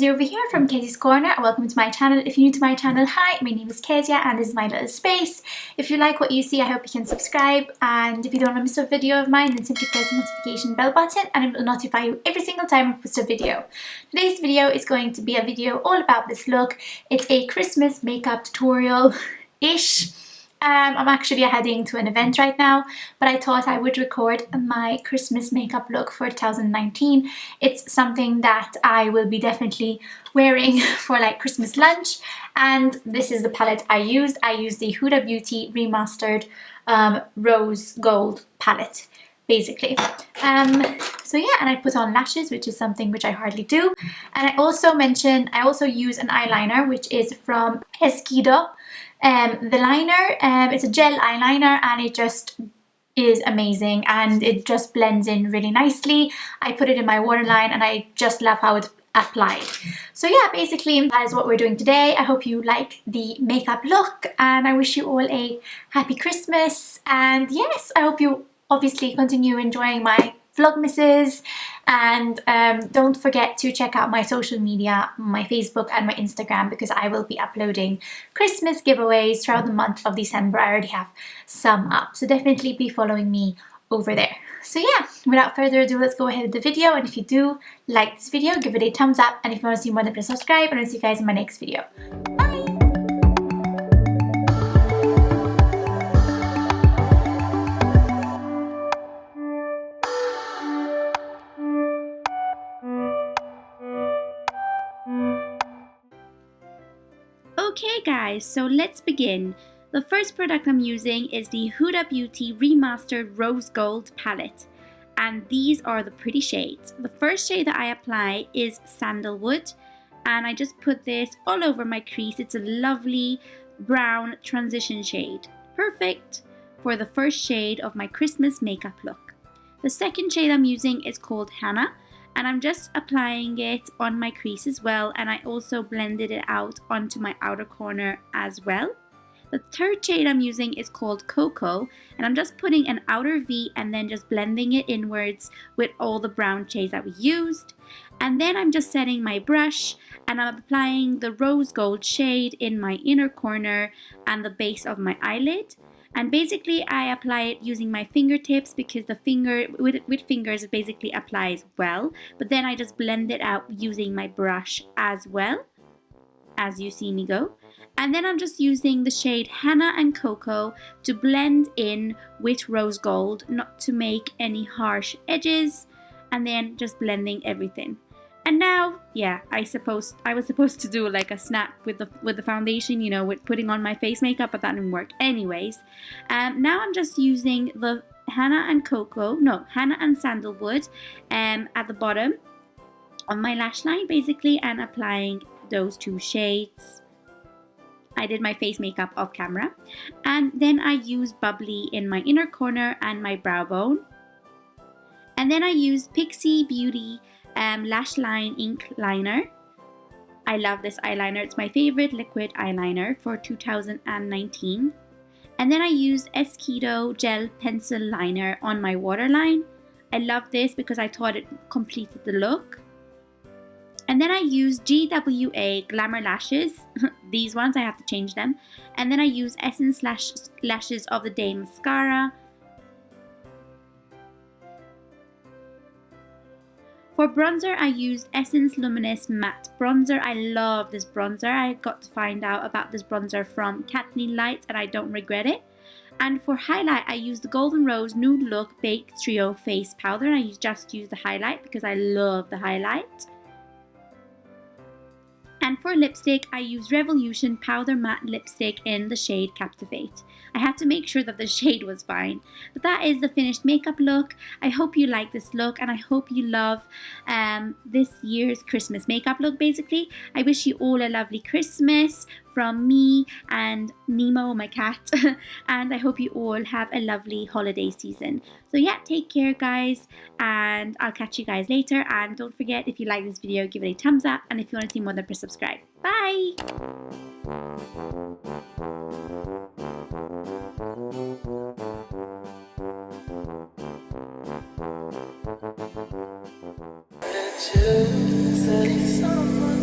Kezzie over here from Kezzie's Corner. Welcome to my channel. If you're new to my channel, hi, my name is Kezia and this is my little space. If you like what you see, I hope you can subscribe, and if you don't want to miss a video of mine, then simply press the notification bell button and it will notify you every single time I post a video. Today's video is going to be a video all about this look. It's a Christmas makeup tutorial-ish. I'm actually heading to an event right now, but I thought I would record my Christmas makeup look for 2019. It's something that I will be definitely wearing for like Christmas lunch, and this is the palette I used. I used the Huda Beauty Remastered Rose Gold palette, basically. So yeah, and I put on lashes, which is something which I hardly do. And I also use an eyeliner, which is from Huda. The liner, it's a gel eyeliner and it just is amazing and it just blends in really nicely. I put it in my waterline and I just love how it's applied. So yeah, basically that is what we're doing today. I hope you like the makeup look and I wish you all a happy Christmas. And yes, I hope you obviously continue enjoying my vlogmases, and don't forget to check out my social media, my Facebook and my Instagram, because I will be uploading Christmas giveaways throughout the month of December. I already have some up, so definitely be following me over there. So yeah, without further ado, let's go ahead with the video. And if you do like this video, give it a thumbs up, and if you want to see more, then please subscribe, and I'll see you guys in my next video. Bye! Okay guys, so let's begin. The first product I'm using is the Huda Beauty Remastered Rose Gold palette, and these are the pretty shades. The first shade that I apply is Sandalwood, and I just put this all over my crease. It's a lovely brown transition shade, perfect for the first shade of my Christmas makeup look. The second shade I'm using is called Henna, and I'm just applying it on my crease as well, and I also blended it out onto my outer corner as well. The third shade I'm using is called Coco, and I'm just putting an outer V and then just blending it inwards with all the brown shades that we used. And then I'm just setting my brush and I'm applying the rose gold shade in my inner corner and the base of my eyelid. And basically I apply it using my fingertips because the with fingers it basically applies well, but then I just blend it out using my brush as well, as you see me go. And then I'm just using the shade Henna and Coco to blend in with rose gold, not to make any harsh edges, and then just blending everything. And now, yeah, I was supposed to do like a snap with the foundation, you know, with putting on my face makeup, but that didn't work anyways. Now I'm just using the Henna and Sandalwood at the bottom of my lash line, basically, and applying those two shades. I did my face makeup off camera. And then I use Bubbly in my inner corner and my brow bone. And then I use Pixi Beauty Lash Line Ink Liner. I love this eyeliner. It's my favorite liquid eyeliner for 2019. And then I used Esquido Gel Pencil Liner on my waterline. I love this because I thought it completed the look. And then I used GWA Glamour Lashes. These ones, I have to change them. And then I use Essence Lashes of the Day Mascara. For bronzer, I used Essence Luminous Matte Bronzer. I love this bronzer. I got to find out about this bronzer from Kathleen Lights and I don't regret it. And for highlight, I used the Golden Rose Nude Look Baked Trio Face Powder. And I just used the highlight because I love the highlight. And for lipstick, I used Revolution Powder Matte Lipstick in the shade Captivate. I had to make sure that the shade was fine. But that is the finished makeup look. I hope you like this look and I hope you love this year's Christmas makeup look, basically. I wish you all a lovely Christmas from me and Nemo, my cat. And I hope you all have a lovely holiday season. So yeah, take care guys, and I'll catch you guys later. And don't forget, if you like this video, give it a thumbs up, and if you want to see more, then press subscribe. Bye! Say someone